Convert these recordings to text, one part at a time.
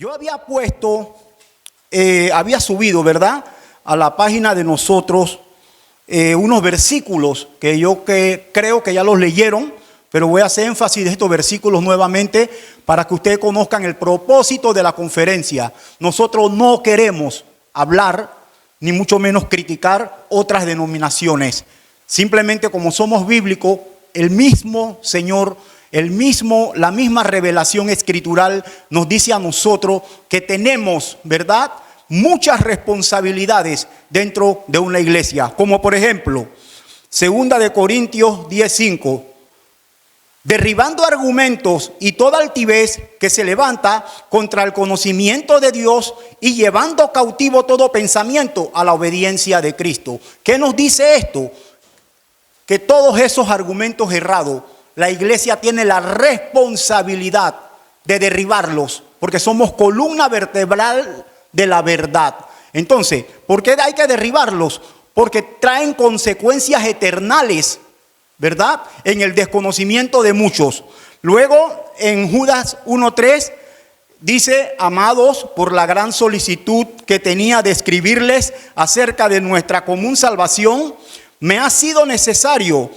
Yo había subido, ¿verdad?, a la página de nosotros unos versículos que creo que ya los leyeron, pero voy a hacer énfasis de estos versículos nuevamente para que ustedes conozcan el propósito de la conferencia. Nosotros no queremos hablar, ni mucho menos criticar otras denominaciones. Simplemente como somos bíblicos, el mismo Señor, la misma revelación escritural nos dice a nosotros que tenemos, ¿verdad?, muchas responsabilidades dentro de una iglesia. Como por ejemplo, 2 Corintios 10:5. Derribando argumentos y toda altivez que se levanta contra el conocimiento de Dios y llevando cautivo todo pensamiento a la obediencia de Cristo. ¿Qué nos dice esto? Que todos esos argumentos errados, la iglesia tiene la responsabilidad de derribarlos, porque somos columna vertebral de la verdad. Entonces, ¿por qué hay que derribarlos? Porque traen consecuencias eternales, ¿verdad?, en el desconocimiento de muchos. Luego, en Judas 1:3, dice: amados, por la gran solicitud que tenía de escribirles acerca de nuestra común salvación, me ha sido necesario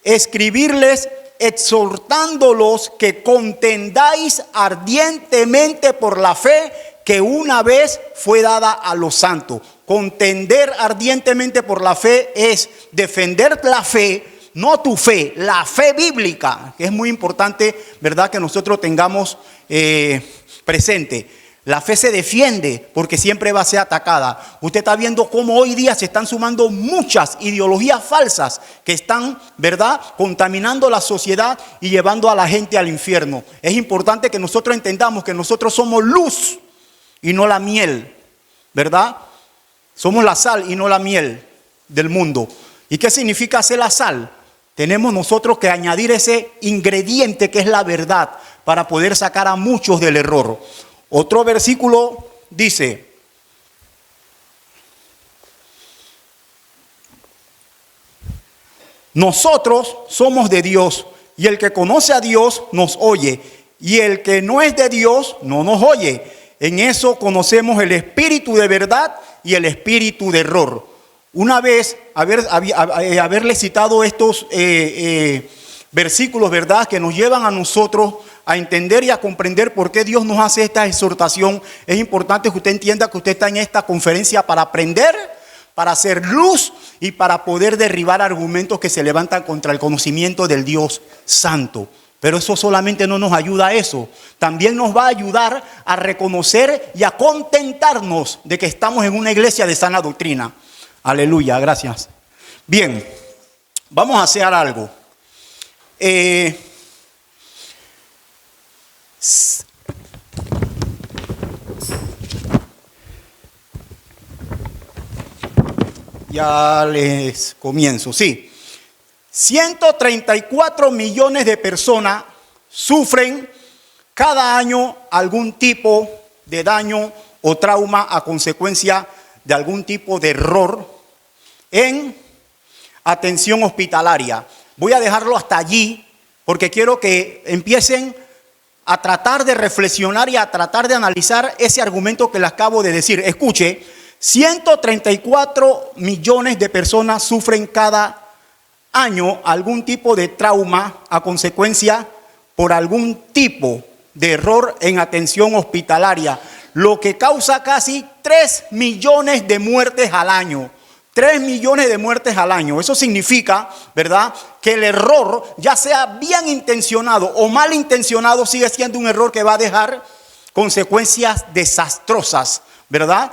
escribirles exhortándolos que contendáis ardientemente por la fe que una vez fue dada a los santos. Contender ardientemente por la fe es defender la fe, no tu fe, la fe bíblica, que es muy importante, ¿verdad?, que nosotros tengamos presente. La fe se defiende porque siempre va a ser atacada. Usted está viendo cómo hoy día se están sumando muchas ideologías falsas que están, ¿verdad?, contaminando la sociedad y llevando a la gente al infierno. Es importante que nosotros entendamos que nosotros somos luz y no la miel, ¿verdad? Somos la sal y no la miel del mundo. ¿Y qué significa ser la sal? Tenemos nosotros que añadir ese ingrediente que es la verdad para poder sacar a muchos del error. Otro versículo dice: nosotros somos de Dios, y el que conoce a Dios nos oye, y el que no es de Dios no nos oye. En eso conocemos el espíritu de verdad y el espíritu de error. Una vez haberle citado estos versículos, ¿verdad?, que nos llevan a nosotros a entender y a comprender por qué Dios nos hace esta exhortación, es importante que usted entienda que usted está en esta conferencia para aprender, para hacer luz y para poder derribar argumentos que se levantan contra el conocimiento del Dios Santo. Pero eso solamente no nos ayuda a eso. También nos va a ayudar a reconocer y a contentarnos de que estamos en una iglesia de sana doctrina. Aleluya, gracias. Bien, vamos a hacer algo. Ya les comienzo, sí. 134 millones de personas sufren cada año algún tipo de daño o trauma a consecuencia de algún tipo de error en atención hospitalaria. Voy a dejarlo hasta allí porque quiero que empiecen a tratar de reflexionar y a tratar de analizar ese argumento que les acabo de decir. Escuche, 134 millones de personas sufren cada año algún tipo de trauma a consecuencia por algún tipo de error en atención hospitalaria, lo que causa casi 3 millones de muertes al año. 3 millones de muertes al año. Eso significa, ¿verdad?, que el error, ya sea bien intencionado o mal intencionado, sigue siendo un error que va a dejar consecuencias desastrosas, ¿verdad?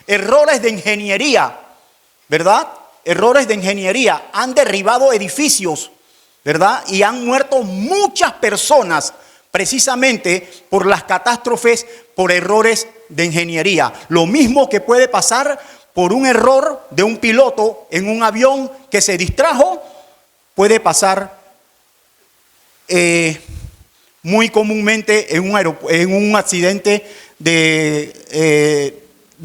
Errores de ingeniería, ¿verdad? Errores de ingeniería han derribado edificios, ¿verdad? Y han muerto muchas personas precisamente por las catástrofes, por errores de ingeniería. Lo mismo que puede pasar por un error de un piloto en un avión que se distrajo, puede pasar muy comúnmente en un accidente de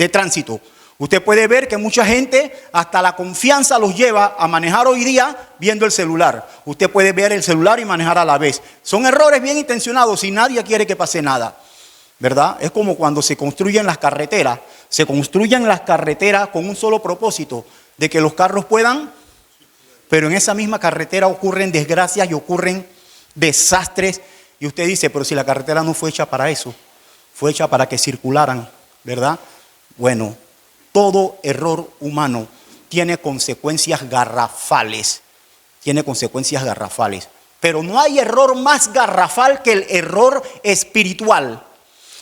tránsito. Usted puede ver que mucha gente hasta la confianza los lleva a manejar hoy día viendo el celular. Usted puede ver el celular y manejar a la vez. Son errores bien intencionados y nadie quiere que pase nada, ¿verdad? Es como cuando se construyen las carreteras. Se construyen las carreteras con un solo propósito, de que los carros puedan, pero en esa misma carretera ocurren desgracias y ocurren desastres. Y usted dice, pero si la carretera no fue hecha para eso, fue hecha para que circularan, ¿verdad? Bueno, todo error humano tiene consecuencias garrafales. Tiene consecuencias garrafales. Pero no hay error más garrafal que el error espiritual.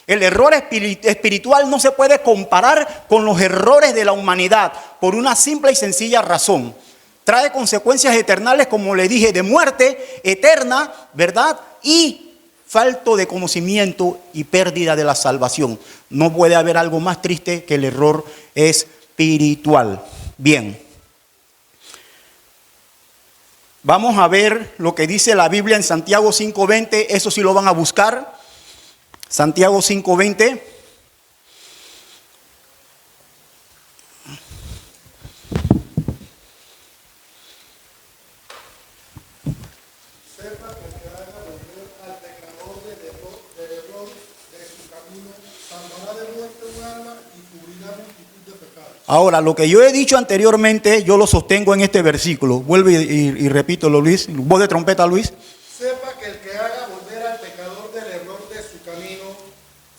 El error espiritual no se puede comparar con los errores de la humanidad por una simple y sencilla razón. Trae consecuencias eternales, como le dije, de muerte eterna, ¿verdad? Y falto de conocimiento y pérdida de la salvación. No puede haber algo más triste que el error espiritual. Bien. Vamos a ver lo que dice la Biblia en Santiago 5:20. Eso sí lo van a buscar. Santiago 5:20. Ahora, lo que yo he dicho anteriormente, yo lo sostengo en este versículo. Vuelvo y repito, Luis. Voz de trompeta, Luis. Sepa que el que haga volver al pecador del error de su camino,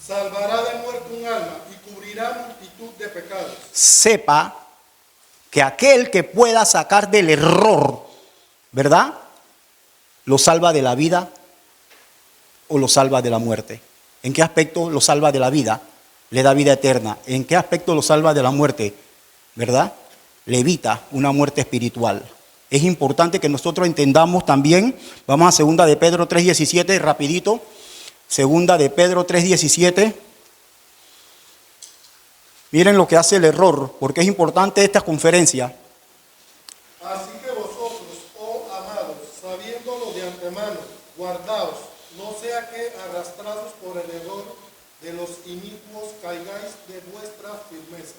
salvará de muerte un alma y cubrirá multitud de pecados. Sepa que aquel que pueda sacar del error, ¿verdad?, lo salva de la vida o lo salva de la muerte. ¿En qué aspecto lo salva de la vida? Le da vida eterna. ¿En qué aspecto lo salva de la muerte? ¿Verdad? Le evita una muerte espiritual. Es importante que nosotros entendamos también. Vamos a 2 de Pedro 3:17, rapidito. 2 de Pedro 3:17. Miren lo que hace el error, porque es importante esta conferencia. Así que vosotros, oh amados, sabiéndolo de antemano, guardaos, no sea que arrastrados por el error de los inicuos caigáis de vuestra firmeza.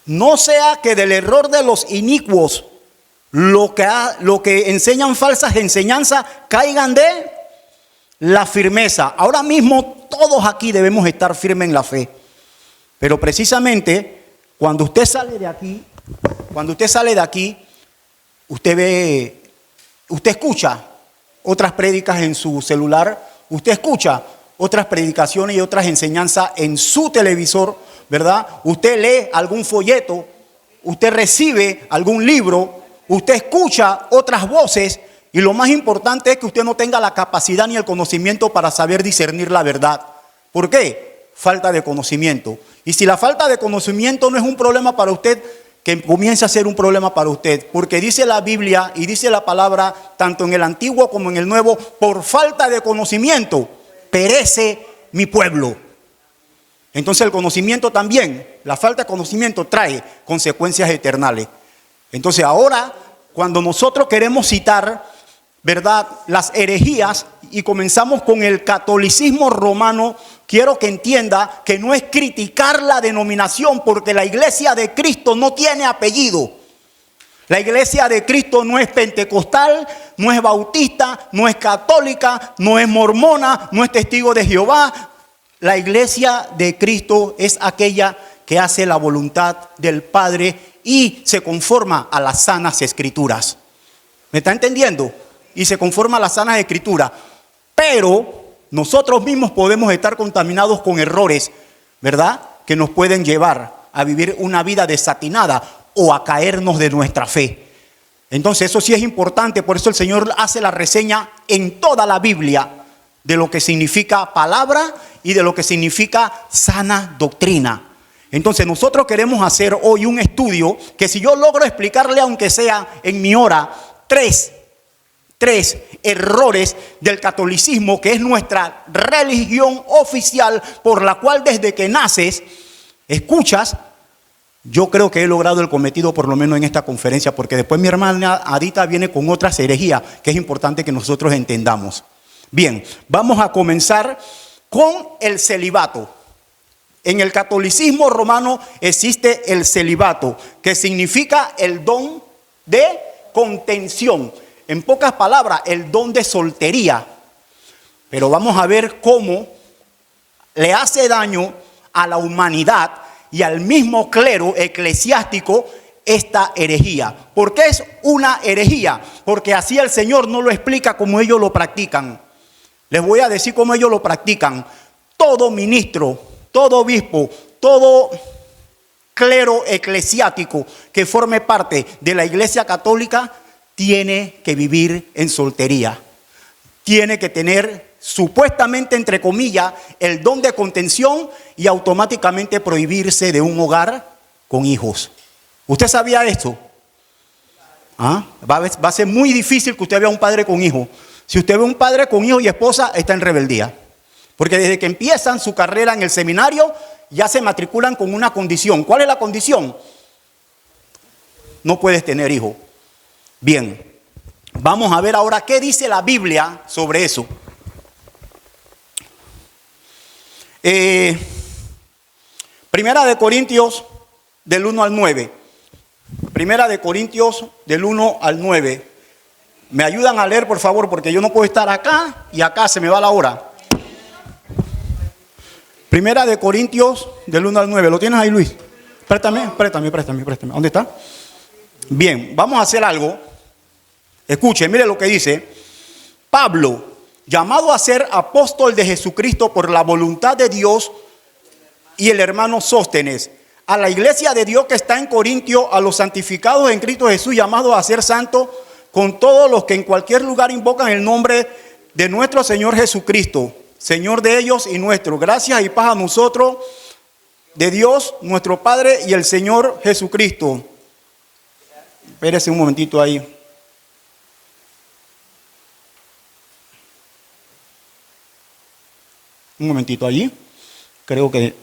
No sea que del error de los inicuos, lo que enseñan falsas enseñanzas, caigan de la firmeza. Ahora mismo todos aquí debemos estar firmes en la fe. Pero precisamente cuando usted sale de aquí, usted escucha otras prédicas en su celular, usted escucha otras predicaciones y otras enseñanzas en su televisor, ¿verdad? Usted lee algún folleto, usted recibe algún libro, usted escucha otras voces y lo más importante es que usted no tenga la capacidad ni el conocimiento para saber discernir la verdad. ¿Por qué? Falta de conocimiento. Y si la falta de conocimiento no es un problema para usted, que comience a ser un problema para usted. Porque dice la Biblia y dice la palabra, tanto en el Antiguo como en el Nuevo, por falta de conocimiento perece mi pueblo. Entonces el conocimiento también, la falta de conocimiento trae consecuencias eternales. Entonces ahora, cuando nosotros queremos citar, ¿verdad?, las herejías y comenzamos con el catolicismo romano, quiero que entienda que no es criticar la denominación, porque la iglesia de Cristo no tiene apellido. La iglesia de Cristo no es pentecostal, no es bautista, no es católica, no es mormona, no es testigo de Jehová. La iglesia de Cristo es aquella que hace la voluntad del Padre y se conforma a las sanas escrituras. ¿Me está entendiendo? Y se conforma a las sanas escrituras. Pero nosotros mismos podemos estar contaminados con errores, ¿verdad?, que nos pueden llevar a vivir una vida desatinada o a caernos de nuestra fe. Entonces eso sí es importante, por eso el Señor hace la reseña en toda la Biblia de lo que significa palabra y de lo que significa sana doctrina. Entonces nosotros queremos hacer hoy un estudio que, si yo logro explicarle, aunque sea en mi hora, tres errores del catolicismo, que es nuestra religión oficial por la cual desde que naces escuchas, yo creo que he logrado el cometido, por lo menos en esta conferencia, porque después mi hermana Adita viene con otras herejías que es importante que nosotros entendamos. Bien, vamos a comenzar con el celibato. En el catolicismo romano existe el celibato, que significa el don de contención. En pocas palabras, el don de soltería. Pero vamos a ver cómo le hace daño a la humanidad y al mismo clero eclesiástico esta herejía. ¿Por qué es una herejía? Porque así el Señor no lo explica como ellos lo practican. Les voy a decir cómo ellos lo practican. Todo ministro, todo obispo, todo clero eclesiástico que forme parte de la Iglesia Católica tiene que vivir en soltería. Tiene que tener supuestamente, entre comillas, el don de contención y automáticamente prohibirse de un hogar con hijos. ¿Usted sabía esto? Va a ser muy difícil que usted vea un padre con hijo. Si usted ve un padre con hijo y esposa, está en rebeldía. Porque desde que empiezan su carrera en el seminario, ya se matriculan con una condición. ¿Cuál es la condición? No puedes tener hijo. Bien, vamos a ver ahora qué dice la Biblia sobre eso. Primera de Corintios del 1 al 9. Primera de Corintios del 1 al 9. ¿Me ayudan a leer, por favor? Porque yo no puedo estar acá y acá se me va la hora. Primera de Corintios del 1 al 9. ¿Lo tienes ahí, Luis? Préstame. ¿Dónde está? Bien, vamos a hacer algo. Escuche, mire lo que dice. Pablo, llamado a ser apóstol de Jesucristo por la voluntad de Dios, y el hermano Sóstenes, a la iglesia de Dios que está en Corintio, a los santificados en Cristo Jesús, llamados a ser santos, con todos los que en cualquier lugar invocan el nombre de nuestro Señor Jesucristo, Señor de ellos y nuestro. Gracias y paz a nosotros, de Dios, nuestro Padre y el Señor Jesucristo. Espérese un momentito ahí. Un momentito allí. Creo que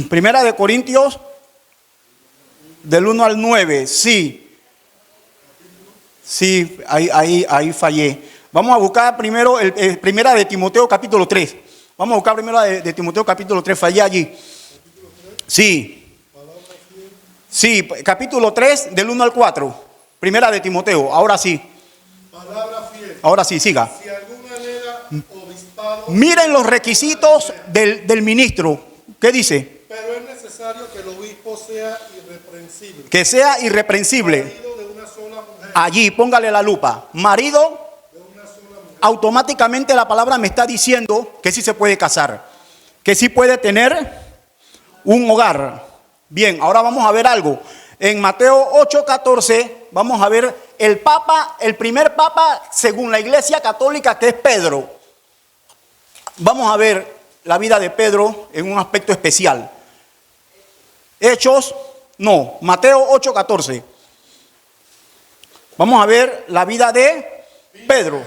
Primera de Corintios del 1 al 9. Sí, ahí fallé. Vamos a buscar primero Primera de Timoteo capítulo 3. Vamos a buscar primero de Timoteo capítulo 3. Fallé allí. Sí, capítulo 3 del 1 al 4. Primera de Timoteo. Ahora sí. Palabra fiel. Ahora sí, siga. Si alguna anhela obispado, Miren los requisitos del ministro. ¿Qué dice? pero es necesario que el obispo sea irreprensible. Que sea irreprensible. Marido de una sola mujer. Allí, póngale la lupa. Marido, De una sola mujer. automáticamente la palabra me está diciendo que sí se puede casar. Que sí puede tener un hogar. Bien, ahora vamos a ver algo. En Mateo 8:14 vamos a ver el primer papa según la Iglesia Católica, que es Pedro. Vamos a ver la vida de Pedro en un aspecto especial. Mateo 8:14. Vamos a ver la vida de Pedro.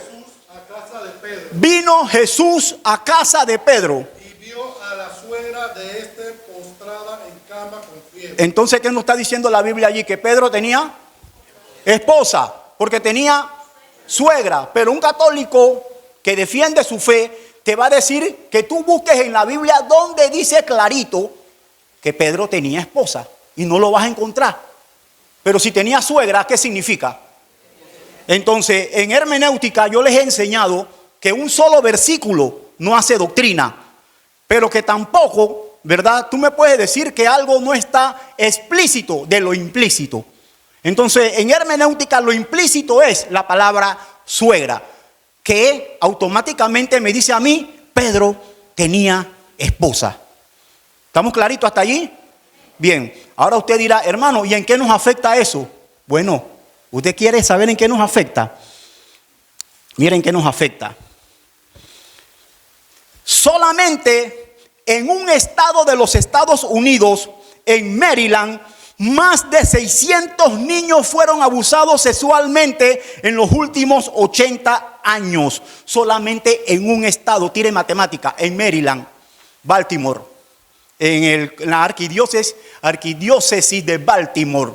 Vino Jesús a casa de Pedro. Y vio a la suegra de este postrada en cama con fiebre. Entonces, ¿qué nos está diciendo la Biblia allí? Que Pedro tenía esposa, porque tenía suegra. Pero un católico que defiende su fe te va a decir que tú busques en la Biblia donde dice clarito que Pedro tenía esposa, y no lo vas a encontrar. Pero si tenía suegra, ¿qué significa? Entonces, en hermenéutica yo les he enseñado que un solo versículo no hace doctrina, pero que tampoco, ¿verdad? Tú me puedes decir que algo no está explícito de lo implícito. Entonces, en hermenéutica lo implícito es la palabra suegra, que automáticamente me dice a mí, Pedro tenía esposa. ¿Estamos claritos hasta allí? Bien, ahora usted dirá, hermano, ¿y en qué nos afecta eso? Bueno, ¿usted quiere saber en qué nos afecta? Miren qué nos afecta. Solamente en un estado de los Estados Unidos, en Maryland, más de 600 niños fueron abusados sexualmente en los últimos 80 años. Solamente en un estado, tire matemática, en Maryland, Baltimore, en la arquidiócesis de Baltimore,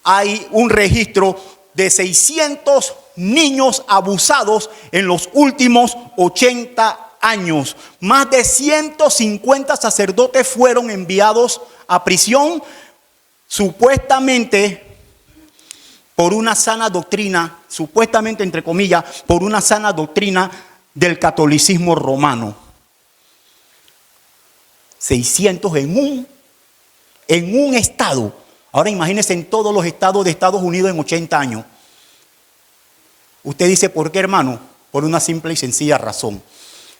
hay un registro de 600 niños abusados en los últimos 80 años, más de 150 sacerdotes fueron enviados a prisión, supuestamente por una sana doctrina, supuestamente entre comillas, por una sana doctrina del catolicismo romano. 600 en un estado. Ahora imagínense en todos los estados de Estados Unidos en 80 años. Usted dice, ¿por qué, hermano? Por una simple y sencilla razón.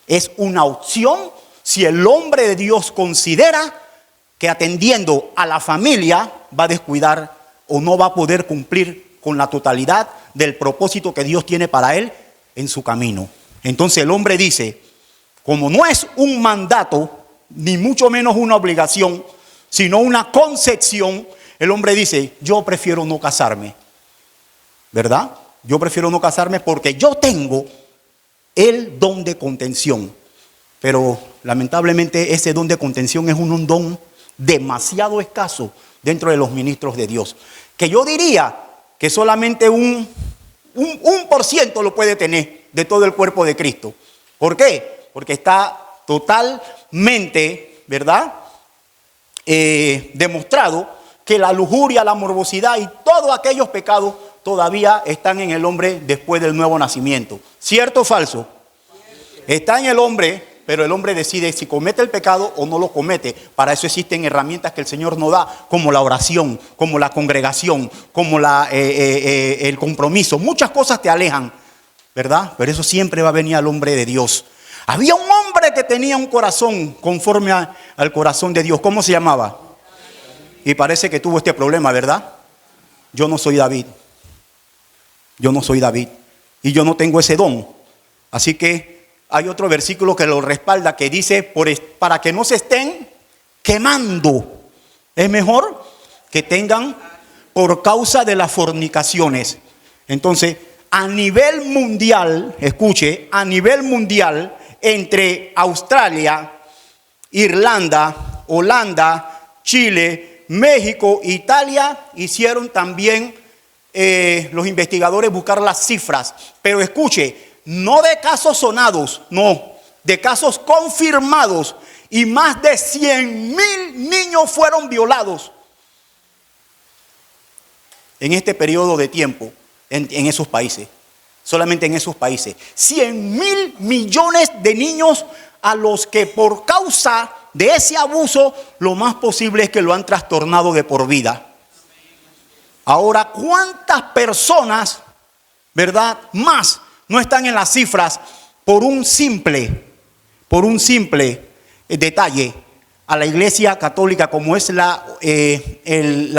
Es una opción si el hombre de Dios considera que atendiendo a la familia va a descuidar o no va a poder cumplir con la totalidad del propósito que Dios tiene para él en su camino. Entonces el hombre dice, como no es un mandato, ni mucho menos una obligación, sino una concepción, el hombre dice, yo prefiero no casarme, ¿verdad? Yo prefiero no casarme porque yo tengo el don de contención. Pero lamentablemente ese don de contención es un don demasiado escaso dentro de los ministros de Dios. Que yo diría que solamente un por ciento lo puede tener de todo el cuerpo de Cristo. ¿Por qué? Porque está totalmente, ¿verdad? Demostrado que la lujuria, la morbosidad y todos aquellos pecados todavía están en el hombre después del nuevo nacimiento. ¿Cierto o falso? Está en el hombre, pero el hombre decide si comete el pecado o no lo comete. Para eso existen herramientas que el Señor nos da, como la oración, como la congregación, como el compromiso. Muchas cosas te alejan, ¿verdad? Pero eso siempre va a venir al hombre de Dios. Había un hombre que tenía un corazón conforme al corazón de Dios. ¿Cómo se llamaba? Y parece que tuvo este problema, ¿verdad? Yo no soy David. Yo no soy David. Y yo no tengo ese don. Así que hay otro versículo que lo respalda, que dice, para que no se estén quemando. Es mejor que tengan por causa de las fornicaciones. Entonces, a nivel mundial, escuche, a nivel mundial, entre Australia, Irlanda, Holanda, Chile, México, Italia, hicieron también los investigadores buscar las cifras. Pero escuche, no de casos sonados, no, de casos confirmados. Y más de 100,000 niños fueron violados en este periodo de tiempo en esos países. Solamente en esos países. 100,000 millones de niños a los que por causa de ese abuso, lo más posible es que lo han trastornado de por vida. Ahora, ¿cuántas personas, verdad, más no están en las cifras por un simple detalle? A la Iglesia Católica, como es la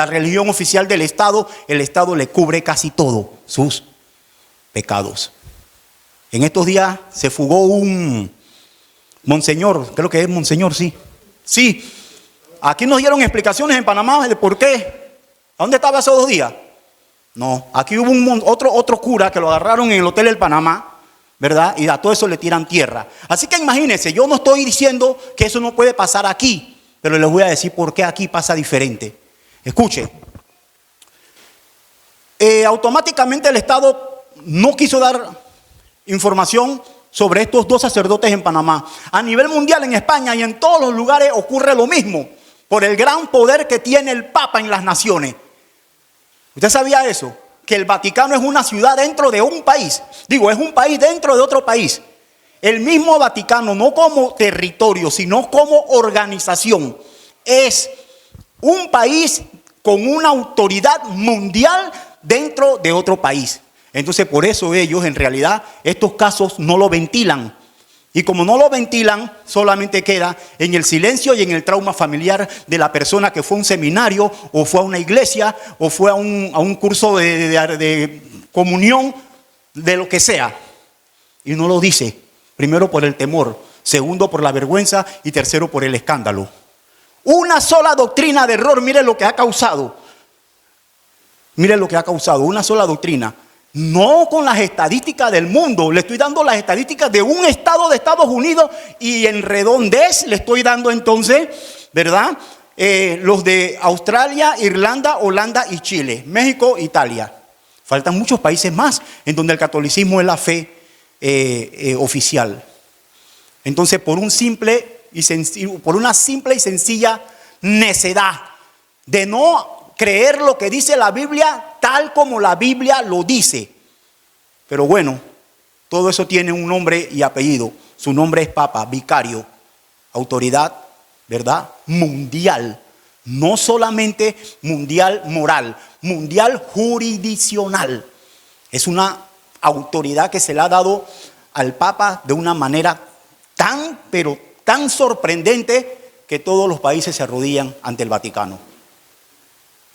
religión oficial del Estado, el Estado le cubre casi todo sus pecados. En estos días se fugó un monseñor, creo que es monseñor, sí. Sí, aquí nos dieron explicaciones en Panamá de por qué. ¿A dónde estaba esos 2 días? No, aquí hubo otro cura que lo agarraron en el hotel del Panamá, ¿verdad? Y a todo eso le tiran tierra. Así que imagínense, yo no estoy diciendo que eso no puede pasar aquí, pero les voy a decir por qué aquí pasa diferente. Escuche, automáticamente el Estado no quiso dar información sobre estos 2 sacerdotes en Panamá. A nivel mundial, en España y en todos los lugares ocurre lo mismo, por el gran poder que tiene el Papa en las naciones. ¿Usted sabía eso? Que el Vaticano es una ciudad dentro de un país. Digo, es un país dentro de otro país. El mismo Vaticano, no como territorio, sino como organización, es un país con una autoridad mundial dentro de otro país. Entonces, por eso ellos, en realidad, estos casos no lo ventilan. Y como no lo ventilan, solamente queda en el silencio y en el trauma familiar de la persona que fue a un seminario, o fue a una iglesia, o fue a un curso de comunión, de lo que sea. Y no lo dice. Primero por el temor, segundo por la vergüenza y tercero por el escándalo. Una sola doctrina de error, mire lo que ha causado. Mire lo que ha causado, una sola doctrina. No con las estadísticas del mundo, le estoy dando las estadísticas de un estado de Estados Unidos y en redondez le estoy dando entonces, ¿verdad? Los de Australia, Irlanda, Holanda y Chile, México, Italia. Faltan muchos países más en donde el catolicismo es la fe oficial. Entonces, por una simple y sencilla necedad de no creer lo que dice la Biblia tal como la Biblia lo dice. Pero bueno, todo eso tiene un nombre y apellido. Su nombre es Papa, vicario, autoridad, ¿verdad? Mundial. No solamente mundial moral, mundial jurisdiccional. Es una autoridad que se le ha dado al Papa de una manera pero tan sorprendente que todos los países se arrodillan ante el Vaticano.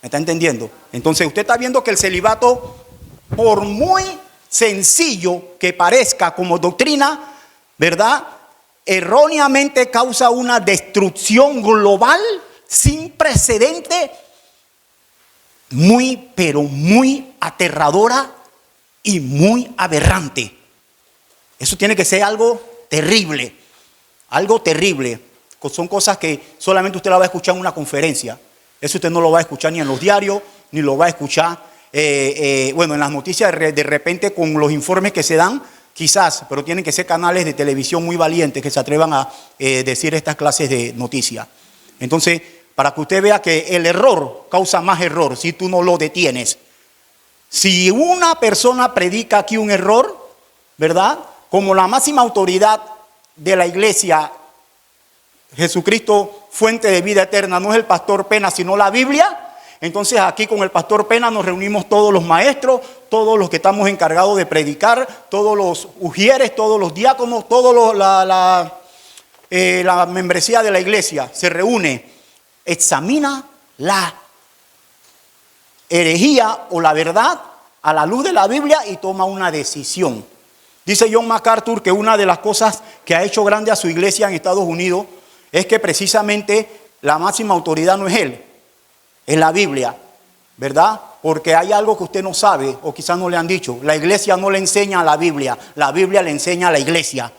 ¿Me está entendiendo? Entonces usted está viendo que el celibato, por muy sencillo que parezca como doctrina, ¿verdad? Erróneamente causa una destrucción global sin precedente, pero muy aterradora y muy aberrante. Eso tiene que ser algo terrible, algo terrible. Son cosas que solamente usted la va a escuchar en una conferencia. Eso usted no lo va a escuchar ni en los diarios, ni lo va a escuchar, en las noticias de repente con los informes que se dan, quizás, pero tienen que ser canales de televisión muy valientes que se atrevan a decir estas clases de noticias. Entonces, para que usted vea que el error causa más error si tú no lo detienes. Si una persona predica aquí un error, ¿verdad? Como la máxima autoridad de la iglesia, Jesucristo, fuente de vida eterna, no es el pastor Pena, sino la Biblia. Entonces aquí con el pastor Pena nos reunimos todos los maestros, todos los que estamos encargados de predicar, todos los ujieres, todos los diáconos, todos la membresía de la iglesia se reúne, examina la herejía o la verdad a la luz de la Biblia y toma una decisión. Dice John MacArthur que una de las cosas que ha hecho grande a su iglesia en Estados Unidos es que precisamente la máxima autoridad no es él, es la Biblia, ¿verdad? Porque hay algo que usted no sabe o quizás no le han dicho. La iglesia no le enseña a la Biblia le enseña a la iglesia.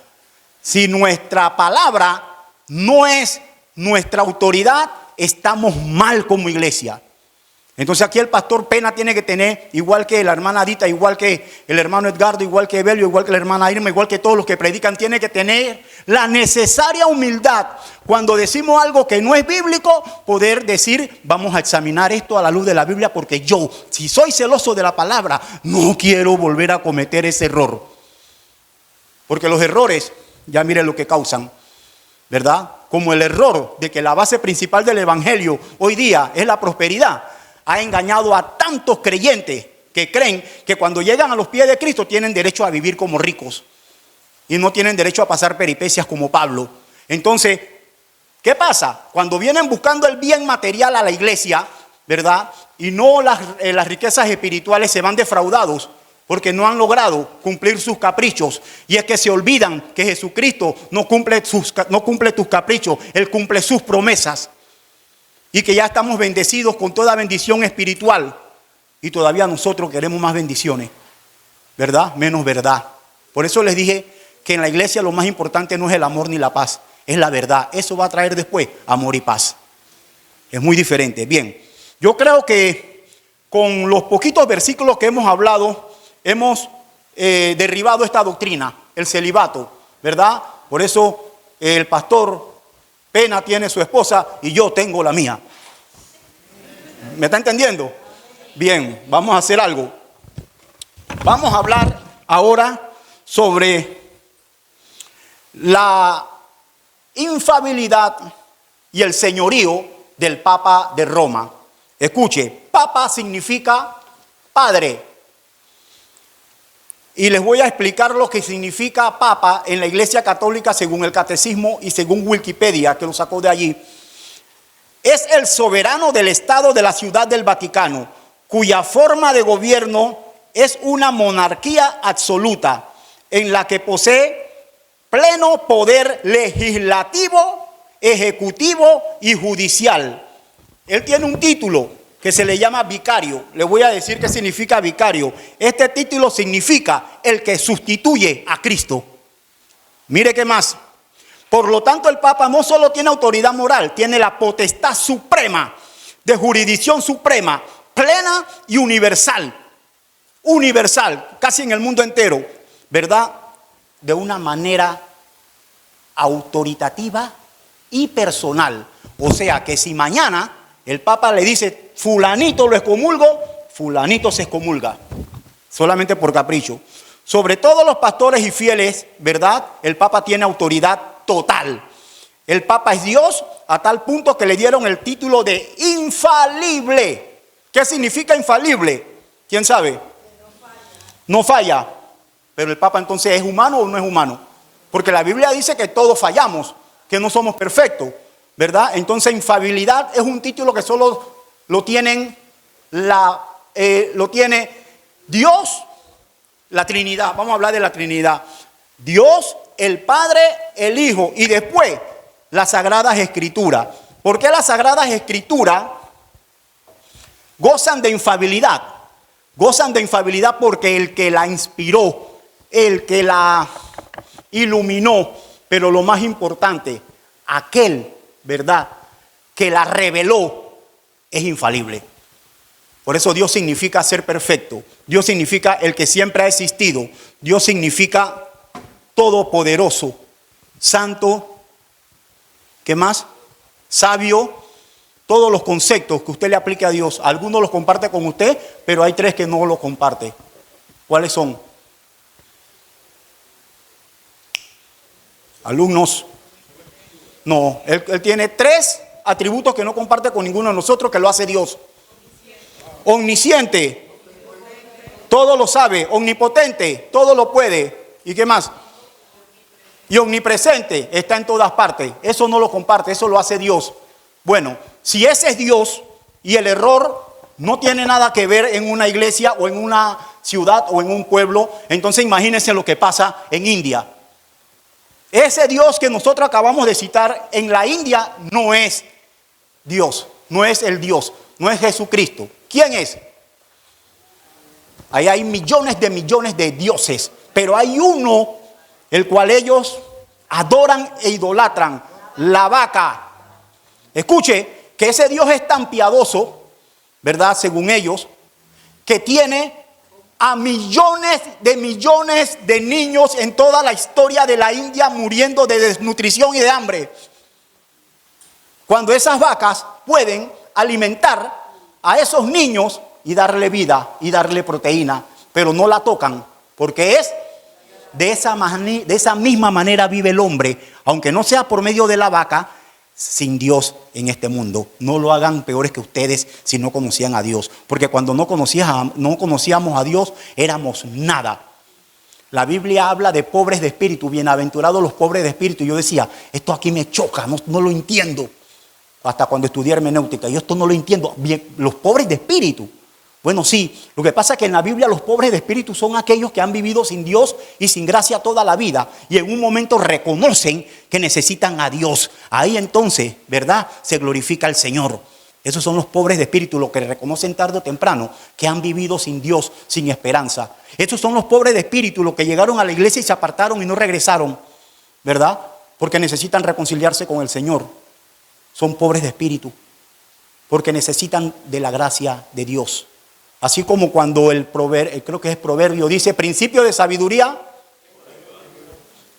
Si nuestra palabra no es nuestra autoridad, estamos mal como iglesia. Entonces aquí el pastor Pena tiene que tener, igual que la hermana Adita, igual que el hermano Edgardo, igual que Evelio, igual que la hermana Irma, igual que todos los que predican, tiene que tener la necesaria humildad. Cuando decimos algo que no es bíblico, poder decir, vamos a examinar esto a la luz de la Biblia, porque yo, si soy celoso de la palabra, no quiero volver a cometer ese error. Porque los errores, ya miren lo que causan, ¿verdad? Como el error de que la base principal del evangelio hoy día es la prosperidad. Ha engañado a tantos creyentes que creen que cuando llegan a los pies de Cristo tienen derecho a vivir como ricos y no tienen derecho a pasar peripecias como Pablo. Entonces, ¿qué pasa? Cuando vienen buscando el bien material a la iglesia, ¿verdad? Y no las riquezas espirituales, se van defraudados porque no han logrado cumplir sus caprichos. Y es que se olvidan que Jesucristo no cumple tus caprichos, Él cumple sus promesas. Y que ya estamos bendecidos con toda bendición espiritual. Y todavía nosotros queremos más bendiciones, ¿verdad? Menos verdad. Por eso les dije que en la iglesia lo más importante no es el amor ni la paz, es la verdad. Eso va a traer después amor y paz. Es muy diferente. Bien, yo creo que con los poquitos versículos que hemos hablado, hemos derribado esta doctrina, el celibato, ¿verdad? Por eso el pastor Pena tiene su esposa y yo tengo la mía. ¿Me está entendiendo? Bien, vamos a hacer algo. Vamos a hablar ahora sobre la infalibilidad y el señorío del Papa de Roma. Escuche, Papa significa padre. Y les voy a explicar lo que significa Papa en la Iglesia Católica según el Catecismo y según Wikipedia, que lo sacó de allí. Es el soberano del Estado de la Ciudad del Vaticano, cuya forma de gobierno es una monarquía absoluta, en la que posee pleno poder legislativo, ejecutivo y judicial. Él tiene un título que se le llama vicario. Le voy a decir qué significa vicario. Este título significa el que sustituye a Cristo. Mire qué más. Por lo tanto, el Papa no solo tiene autoridad moral, tiene la potestad suprema, de jurisdicción suprema, plena y universal. Universal, casi en el mundo entero, ¿verdad? De una manera autoritativa y personal. O sea que si mañana el Papa le dice, fulanito lo excomulgo, fulanito se excomulga, solamente por capricho. Sobre todos los pastores y fieles, ¿verdad? El Papa tiene autoridad total. El Papa es Dios a tal punto que le dieron el título de infalible. ¿Qué significa infalible? ¿Quién sabe? No falla. Pero el Papa entonces ¿es humano o no es humano? Porque la Biblia dice que todos fallamos, que no somos perfectos, ¿verdad? Entonces infalibilidad es un título que solo lo tienen lo tiene Dios, la Trinidad. Vamos a hablar de la Trinidad. Dios, el Padre, el Hijo y después las Sagradas Escrituras. ¿Por qué las Sagradas Escrituras gozan de infalibilidad? Gozan de infalibilidad porque el que la inspiró, el que la iluminó, pero lo más importante, aquel, ¿verdad?, que la reveló, es infalible. Por eso Dios significa ser perfecto. Dios significa el que siempre ha existido. Dios significa todopoderoso, santo, ¿qué más? Sabio. Todos los conceptos que usted le aplique a Dios, algunos los comparte con usted, pero hay tres que no los comparte. ¿Cuáles son? Alumnos. No, él tiene tres atributos que no comparte con ninguno de nosotros, que lo hace Dios. Omnisciente, todo lo sabe. Omnipotente, todo lo puede. ¿Y qué más? Y omnipresente, está en todas partes. Eso no lo comparte, eso lo hace Dios. Bueno, si ese es Dios y el error no tiene nada que ver en una iglesia o en una ciudad o en un pueblo, entonces imagínense lo que pasa en India. Ese Dios que nosotros acabamos de citar en la India no es Dios, no es el Dios, no es Jesucristo. ¿Quién es? Ahí hay millones de dioses, pero hay uno el cual ellos adoran e idolatran, la vaca. Escuche que ese Dios es tan piadoso, ¿verdad? Según ellos, que tiene a millones de niños en toda la historia de la India muriendo de desnutrición y de hambre. Cuando esas vacas pueden alimentar a esos niños y darle vida y darle proteína, pero no la tocan, porque es de esa misma manera vive el hombre, aunque no sea por medio de la vaca, sin Dios en este mundo. No lo hagan peores que ustedes si no conocían a Dios, porque cuando no conocíamos a Dios éramos nada. La Biblia habla de pobres de espíritu, bienaventurados los pobres de espíritu. Y yo decía, esto aquí me choca, no lo entiendo. Hasta cuando estudié hermenéutica, yo esto no lo entiendo. Bien, los pobres de espíritu. Bueno, sí, lo que pasa es que en la Biblia los pobres de espíritu son aquellos que han vivido sin Dios y sin gracia toda la vida y en un momento reconocen que necesitan a Dios. Ahí entonces, ¿verdad?, se glorifica al Señor. Esos son los pobres de espíritu, los que reconocen tarde o temprano que han vivido sin Dios, sin esperanza. Esos son los pobres de espíritu, los que llegaron a la iglesia y se apartaron y no regresaron, ¿verdad?, porque necesitan reconciliarse con el Señor. Son pobres de espíritu porque necesitan de la gracia de Dios. Así como cuando creo que es Proverbio, dice principio de sabiduría.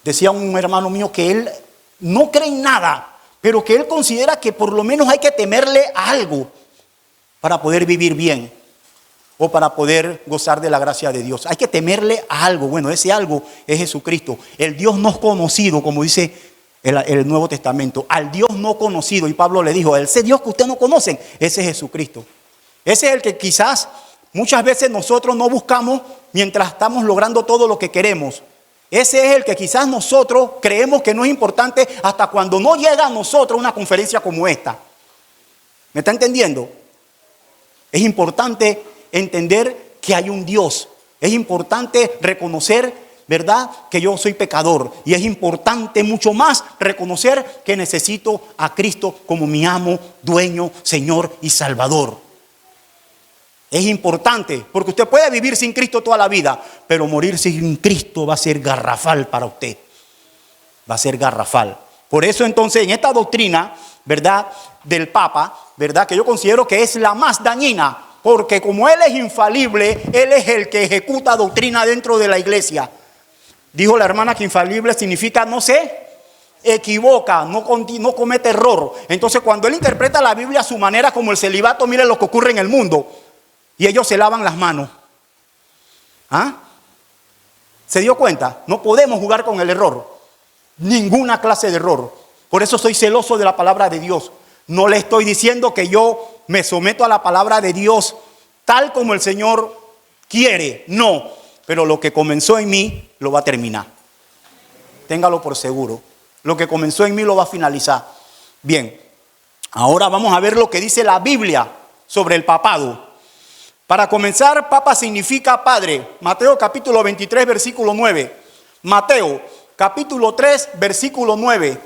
Decía un hermano mío que él no cree en nada, pero que él considera que por lo menos hay que temerle a algo para poder vivir bien o para poder gozar de la gracia de Dios. Hay que temerle a algo. Bueno, ese algo es Jesucristo, el Dios no conocido, como dice el Nuevo Testamento. Al Dios no conocido, y Pablo le dijo, ese Dios que ustedes no conocen, ese es Jesucristo. Ese es el que quizás muchas veces nosotros no buscamos mientras estamos logrando todo lo que queremos. Ese es el que quizás nosotros creemos que no es importante hasta cuando no llega a nosotros una conferencia como esta. ¿Me está entendiendo? Es importante entender que hay un Dios. Es importante reconocer, ¿verdad?, que yo soy pecador. Y es importante mucho más reconocer que necesito a Cristo como mi amo, dueño, Señor y Salvador. Es importante, porque usted puede vivir sin Cristo toda la vida, pero morir sin Cristo va a ser garrafal para usted. Va a ser garrafal. Por eso entonces en esta doctrina, ¿verdad?, del Papa, ¿verdad?, que yo considero que es la más dañina, porque como Él es infalible, Él es el que ejecuta doctrina dentro de la iglesia. Dijo la hermana que infalible significa no sé equivoca, no comete error. Entonces cuando él interpreta la Biblia a su manera como el celibato, miren lo que ocurre en el mundo. Y ellos se lavan las manos. ¿Ah? ¿Se dio cuenta? No podemos jugar con el error. Ninguna clase de error. Por eso soy celoso de la palabra de Dios. No le estoy diciendo que yo me someto a la palabra de Dios tal como el Señor quiere. No. Pero lo que comenzó en mí lo va a terminar. Téngalo por seguro. Lo que comenzó en mí lo va a finalizar. Bien. Ahora vamos a ver lo que dice la Biblia sobre el papado. Para comenzar, papa significa padre. Mateo capítulo 23, versículo 9. Mateo capítulo 3, versículo 9.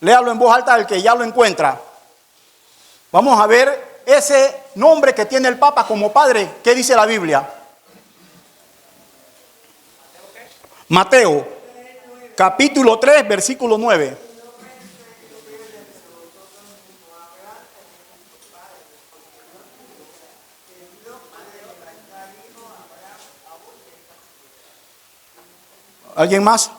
Léalo en voz alta al que ya lo encuentra. Vamos a ver ese nombre que tiene el papa como padre. ¿Qué dice la Biblia? Mateo capítulo 3, versículo 9. ¿Alguien más?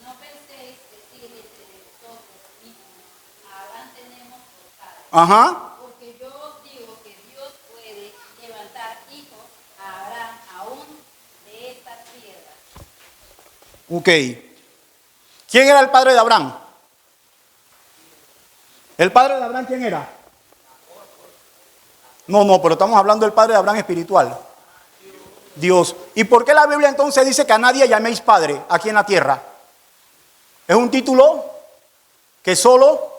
No penséis decir entre vosotros mismos, Abraham tenemos por padre. Ajá. Porque yo os digo que Dios puede levantar hijos a Abraham aún de estas piedras. Ok. ¿Quién era el padre de Abraham? ¿El padre de Abraham quién era? No, pero estamos hablando del padre de Abraham espiritual. Dios. ¿Y por qué la Biblia entonces dice que a nadie llaméis padre aquí en la tierra? Es un título que solo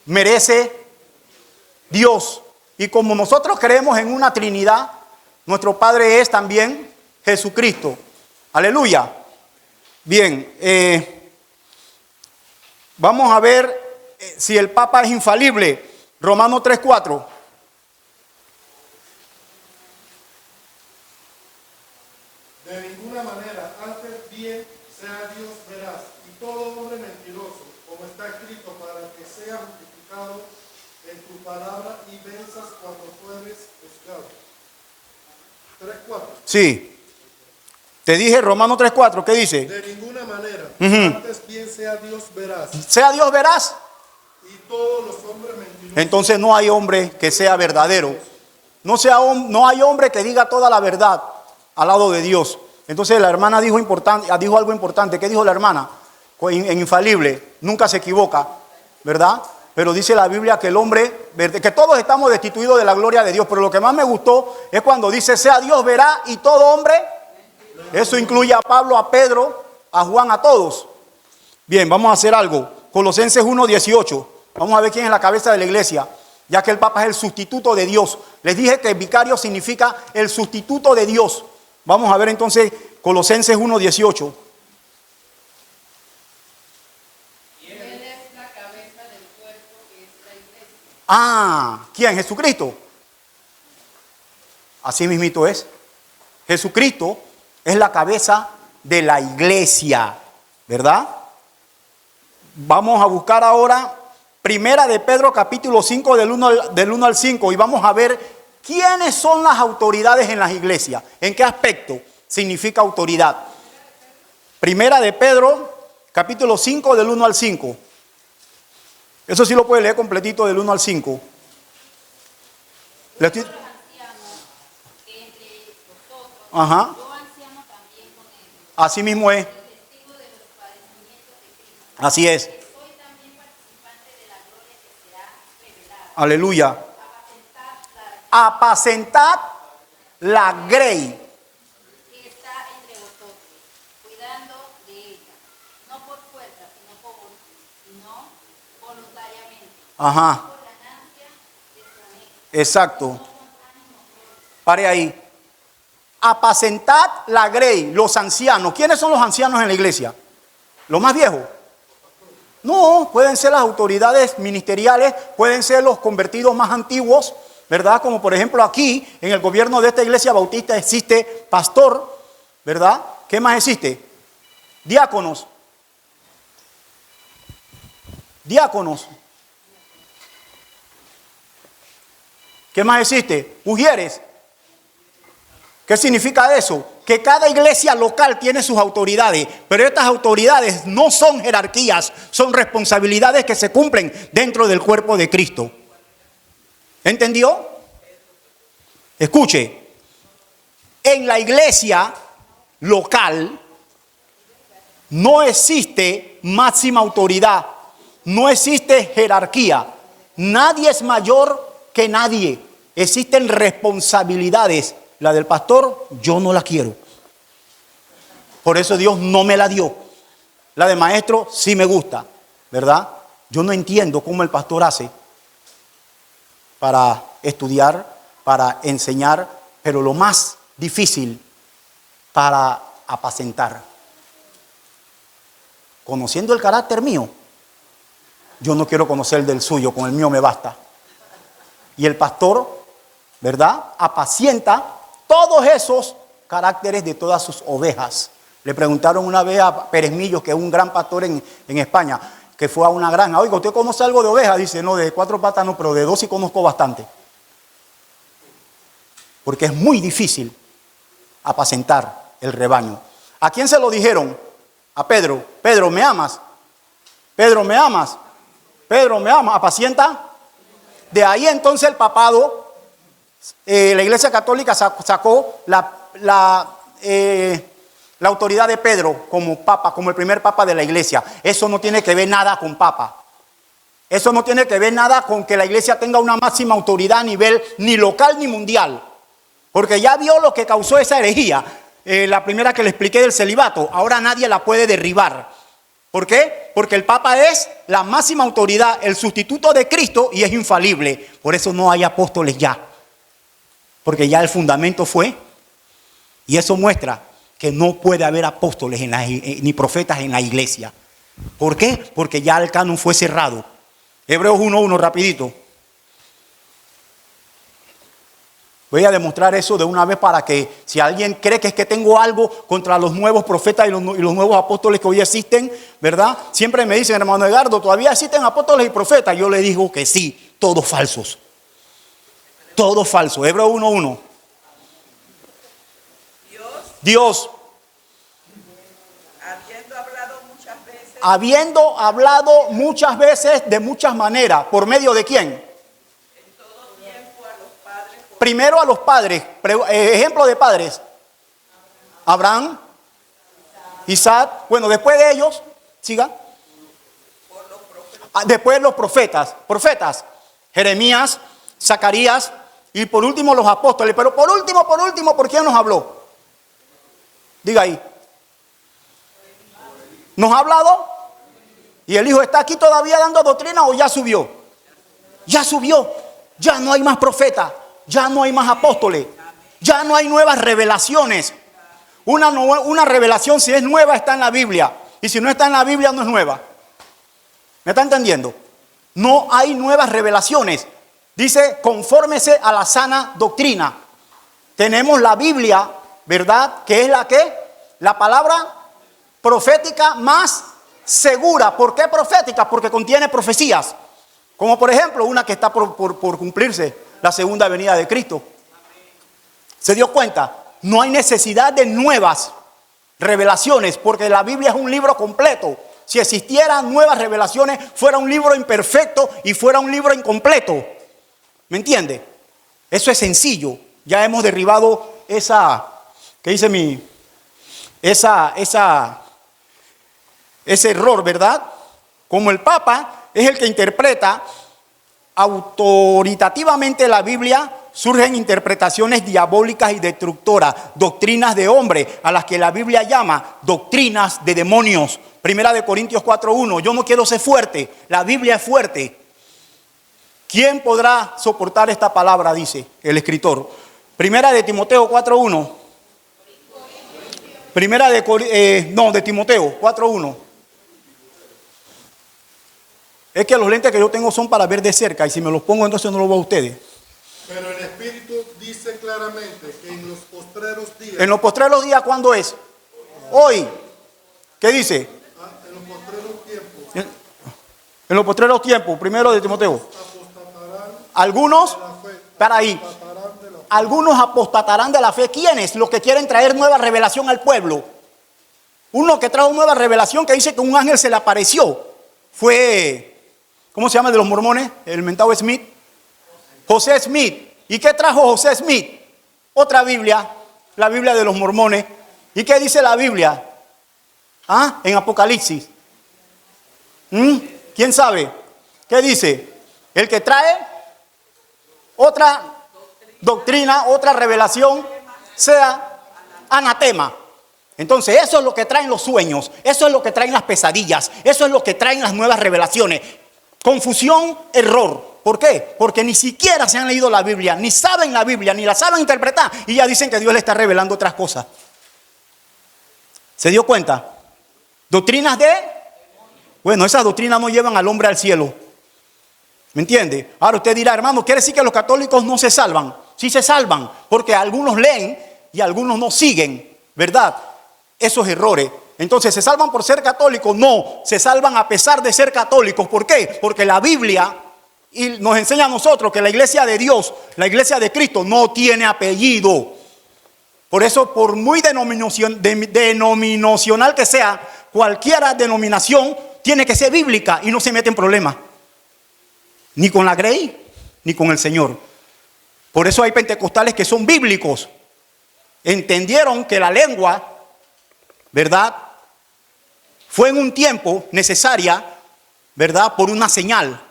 merece Dios. Y como nosotros creemos en una Trinidad, nuestro Padre es también Jesucristo. Aleluya. Bien, vamos a ver si el Papa es infalible. Romanos 3:4. De ninguna manera, antes bien sea Dios veraz, y todo hombre mentiroso, como está escrito, para que sea justificado en tu palabra y venzas cuando fueres juzgado. 3:4. Sí. Te dije Romanos 3:4. ¿Qué dice? De ninguna manera, antes bien sea Dios veraz, Sea Dios veraz. y todos los hombres mentirosos. Entonces no hay hombre que sea verdadero. No hay hombre que diga toda la verdad al lado de Dios. Entonces la hermana dijo algo importante. ¿Qué dijo la hermana? En infalible, nunca se equivoca, ¿verdad? Pero dice la Biblia que el hombre, que todos estamos destituidos de la gloria de Dios. Pero lo que más me gustó es cuando dice, sea Dios verá y todo hombre. Eso incluye a Pablo, a Pedro, a Juan, a todos. Bien, vamos a hacer algo. Colosenses 1:18. Vamos a ver quién es la cabeza de la iglesia, ya que el Papa es el sustituto de Dios. Les dije que el vicario significa el sustituto de Dios. Vamos a ver entonces Colosenses 1:18. Y Él es la cabeza del cuerpo que es la iglesia. Ah, ¿quién? Jesucristo. Así mismito es. Jesucristo es la cabeza de la iglesia, ¿verdad? Vamos a buscar ahora Primera de Pedro capítulo 5 del 1 al 5 y vamos a ver quiénes son las autoridades en las iglesias. ¿En qué aspecto significa autoridad? Primera de Pedro capítulo 5 del 1 al 5. Eso sí lo puede leer completito del 1 al 5. Le estoy- Los ancianos que entre vosotros, Ajá. yo anciano también con ellos, Así mismo es. el testigo de los padecimientos de Cristo, Así es. que soy también participante de la gloria que será revelada. Aleluya. Apacentad la Apacentad la grey. que está entre vosotros, cuidando de ella, no por fuerza, sino voluntariamente, Ajá. por ganancia de su anhelo, Exacto. Pare ahí. Apacentad la grey, los ancianos. ¿Quiénes son los ancianos en la iglesia? ¿Los más viejos? No, pueden ser las autoridades ministeriales, pueden ser los convertidos más antiguos, ¿verdad? Como por ejemplo aquí, en el gobierno de esta iglesia bautista existe pastor, ¿verdad? ¿Qué más existe? Diáconos. Diáconos. ¿Qué más existe? Ujieres. ¿Qué significa eso? que cada iglesia local tiene sus autoridades, pero estas autoridades no son jerarquías, son responsabilidades que se cumplen dentro del cuerpo de Cristo. ¿Entendió? Escuche, en la iglesia local no existe máxima autoridad, no existe jerarquía, nadie es mayor que nadie, existen responsabilidades. La del pastor, yo no la quiero. Por eso Dios no me la dio. La de maestro sí me gusta, ¿verdad? Yo no entiendo cómo el pastor hace para estudiar, para enseñar, pero lo más difícil para apacentar. Conociendo el carácter mío, yo no quiero conocer el del suyo, con el mío me basta. Y el pastor, ¿verdad?, apacienta todos esos caracteres de todas sus ovejas. Le preguntaron una vez a Pérez Millos, que es un gran pastor en España, que fue a una granja. Oiga, ¿usted conoce algo de ovejas? Dice, no, de 4 patas no, pero de 2 sí conozco bastante. Porque es muy difícil apacentar el rebaño. ¿A quién se lo dijeron? A Pedro. Pedro, ¿me amas? Pedro, ¿me amas? Pedro, ¿me amas? ¿Apacienta? De ahí entonces el papado, la Iglesia Católica sacó la autoridad de Pedro como papa, como el primer papa de la iglesia. Eso no tiene que ver nada con papa. Eso no tiene que ver nada con que la iglesia tenga una máxima autoridad a nivel ni local ni mundial. Porque ya vio lo que causó esa herejía. La primera que le expliqué del celibato. Ahora nadie la puede derribar. ¿Por qué? Porque el papa es la máxima autoridad, el sustituto de Cristo, y es infalible. Por eso no hay apóstoles ya. Porque ya el fundamento fue, y eso muestra que no puede haber apóstoles ni profetas en la iglesia. ¿Por qué? Porque ya el canon fue cerrado. Hebreos 1:1, rapidito. Voy a demostrar eso de una vez para que si alguien cree que es que tengo algo contra los nuevos profetas y los nuevos apóstoles que hoy existen, ¿verdad? Siempre me dicen, hermano Edgardo, ¿todavía existen apóstoles y profetas? Yo le digo que sí, todos falsos. Todo falso. Hebreos 1:1. Dios, habiendo hablado muchas veces de muchas maneras, ¿por medio de quién? En todo tiempo a los padres. Primero a los padres. Ejemplo de padres. Abraham, Isaac. Bueno, después de ellos, siga. Después los profetas. Profetas. Jeremías, Zacarías. Y por último los apóstoles. Pero por último, ¿por quién nos habló? Diga ahí. ¿Nos ha hablado? ¿Y el Hijo está aquí todavía dando doctrina o ya subió? Ya subió. Ya no hay más profetas. Ya no hay más apóstoles. Ya no hay nuevas revelaciones. Una revelación, si es nueva, está en la Biblia. Y si no está en la Biblia, no es nueva. ¿Me está entendiendo? No hay nuevas revelaciones. Dice, confórmese a la sana doctrina. Tenemos la Biblia, ¿verdad? Que es la palabra profética más segura. ¿Por qué profética? Porque contiene profecías. Como por ejemplo, una que está por cumplirse, la segunda venida de Cristo. ¿Se dio cuenta? No hay necesidad de nuevas revelaciones, porque la Biblia es un libro completo. Si existieran nuevas revelaciones, fuera un libro imperfecto y fuera un libro incompleto. ¿Me entiende? Eso es sencillo. Ya hemos derribado ese error, ¿verdad? Como el Papa es el que interpreta autoritativamente la Biblia, surgen interpretaciones diabólicas y destructoras, doctrinas de hombre, a las que la Biblia llama doctrinas de demonios. Primera de Corintios 4:1. Yo no quiero ser fuerte, la Biblia es fuerte. ¿Quién podrá soportar esta palabra? Dice el escritor. Primera de Timoteo 4:1. De Timoteo 4:1. Es que los lentes que yo tengo son para ver de cerca y si me los pongo entonces no los veo a ustedes. Pero el Espíritu dice claramente que en los postreros días. ¿En los postreros días cuándo es? Hoy. ¿Qué dice? En los postreros tiempos. En los postreros tiempos, primero de Timoteo. Apostatarán Algunos, de la fe. para ahí. Apostatarán de la fe. algunos apostatarán de la fe. ¿Quiénes? Los que quieren traer nueva revelación al pueblo. Uno que trajo nueva revelación, que dice que un ángel se le apareció, fue, ¿cómo se llama el de los mormones? El mentado Smith. José Smith. ¿Y qué trajo José Smith? Otra Biblia, la Biblia de los mormones. ¿Y qué dice la Biblia? ¿Ah? En Apocalipsis. ¿Quién sabe? ¿Qué dice? El que trae otra doctrina, otra revelación, sea anatema. Entonces eso es lo que traen los sueños, eso es lo que traen las pesadillas, eso es lo que traen las nuevas revelaciones. Confusión, error. ¿Por qué? Porque ni siquiera se han leído la Biblia, ni saben la Biblia, ni la saben interpretar, y ya dicen que Dios le está revelando otras cosas. ¿Se dio cuenta? Doctrinas de... Bueno, esas doctrinas no llevan al hombre al cielo. ¿Me entiende? Ahora usted dirá, hermano, ¿quiere decir que los católicos no se salvan? Sí se salvan, porque algunos leen y algunos no siguen, ¿verdad? Esos errores. Entonces, ¿se salvan por ser católicos? No, se salvan a pesar de ser católicos. ¿Por qué? Porque la Biblia nos enseña a nosotros que la iglesia de Dios, la iglesia de Cristo, no tiene apellido. Por eso, por muy denominacional que sea, cualquier denominación tiene que ser bíblica y no se mete en problemas. Ni con la Grey, ni con el Señor. Por eso hay pentecostales que son bíblicos. Entendieron que la lengua, ¿verdad?, fue en un tiempo necesaria, ¿verdad?, por una señal.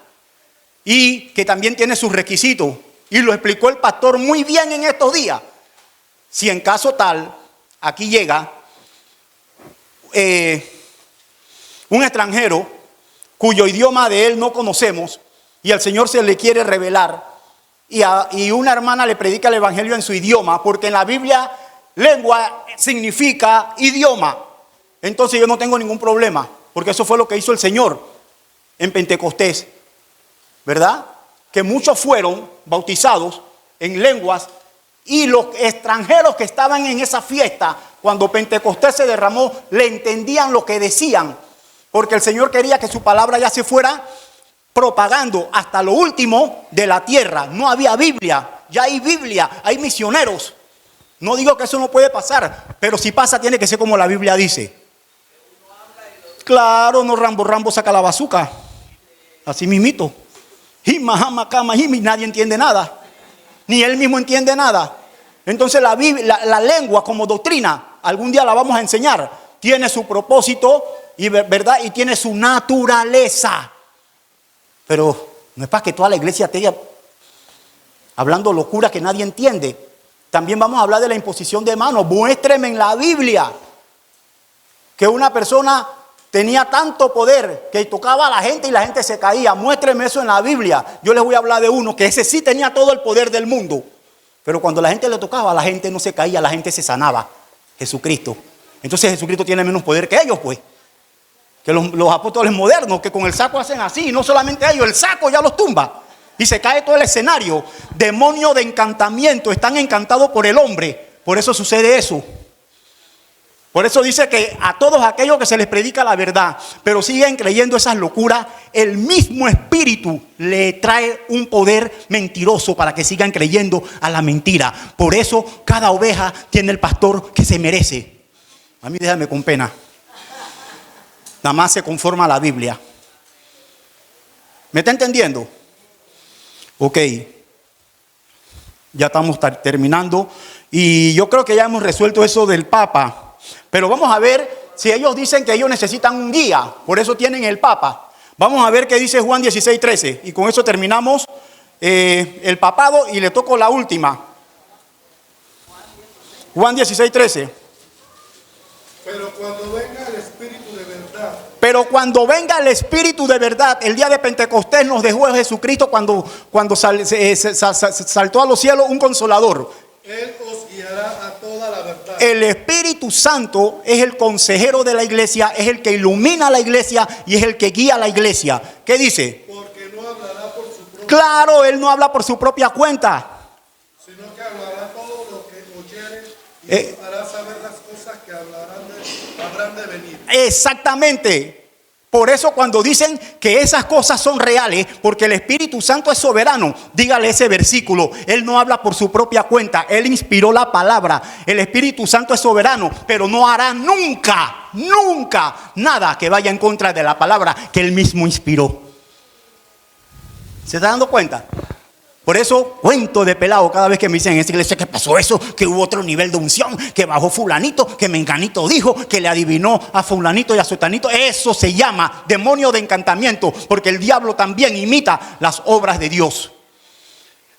Y que también tiene sus requisitos. Y lo explicó el pastor muy bien en estos días. Si en caso tal, aquí llega un extranjero cuyo idioma de él no conocemos y el Señor se le quiere revelar y una hermana le predica el evangelio en su idioma, porque en la Biblia lengua significa idioma. Entonces yo no tengo ningún problema, porque eso fue lo que hizo el Señor en Pentecostés, ¿verdad? Que muchos fueron bautizados en lenguas y los extranjeros que estaban en esa fiesta, cuando Pentecostés se derramó, le entendían lo que decían, porque el Señor quería que su palabra ya se fuera propagando hasta lo último de la tierra. No había Biblia, ya hay Biblia, hay misioneros. No digo que eso no puede pasar, pero si pasa tiene que ser como la Biblia dice. Claro, no Rambo saca la bazuca, así mismito. Y nadie entiende nada, ni él mismo entiende nada. Entonces la lengua como doctrina, algún día la vamos a enseñar, tiene su propósito y verdad, y tiene su naturaleza. Pero no es para que toda la iglesia esté hablando locura que nadie entiende. También vamos a hablar de la imposición de manos. Muéstreme en la Biblia que una persona tenía tanto poder que tocaba a la gente y la gente se caía. Muéstreme eso en la Biblia. Yo les voy a hablar de uno que ese sí tenía todo el poder del mundo. Pero cuando la gente le tocaba, la gente no se caía, la gente se sanaba. Jesucristo. Entonces Jesucristo tiene menos poder que ellos, pues. Que los apóstoles modernos, que con el saco hacen así. Y no solamente ellos, el saco ya los tumba. Y se cae todo el escenario. Demonios de encantamiento están encantados por el hombre. Por eso sucede eso. Por eso dice que a todos aquellos que se les predica la verdad, pero siguen creyendo esas locuras, el mismo espíritu le trae un poder mentiroso para que sigan creyendo a la mentira. Por eso cada oveja tiene el pastor que se merece. A mí déjame con pena. Nada más se conforma a la Biblia. ¿Me está entendiendo? Ok. Ya estamos terminando. Y yo creo que ya hemos resuelto eso del Papa. Pero vamos a ver si ellos dicen que ellos necesitan un guía. Por eso tienen el Papa. Vamos a ver qué dice Juan 16:13. Y con eso terminamos el papado y le toco la última. Juan 16:13. Pero cuando venga el Espíritu de verdad. Pero cuando venga el Espíritu de verdad, el día de Pentecostés nos dejó Jesucristo cuando saltó a los cielos un consolador. Él os guiará a toda la verdad. El Espíritu Santo es el consejero de la iglesia, es el que ilumina a la iglesia y es el que guía a la iglesia. ¿Qué dice? Porque no hablará por su propia Claro, él no habla por su propia cuenta. sino que hablará todo lo que oyere y os hará saber las cosas que habrán de venir. Exactamente. Por eso cuando dicen que esas cosas son reales, porque el Espíritu Santo es soberano, dígale ese versículo. Él no habla por su propia cuenta, Él inspiró la palabra. El Espíritu Santo es soberano, pero no hará nunca, nunca nada que vaya en contra de la palabra que Él mismo inspiró. ¿Se está dando cuenta? Por eso cuento de pelado cada vez que me dicen en esta iglesia que pasó eso, que hubo otro nivel de unción, que bajó fulanito, que menganito dijo, que le adivinó a fulanito y a sotanito. Eso se llama demonio de encantamiento, porque el diablo también imita las obras de Dios.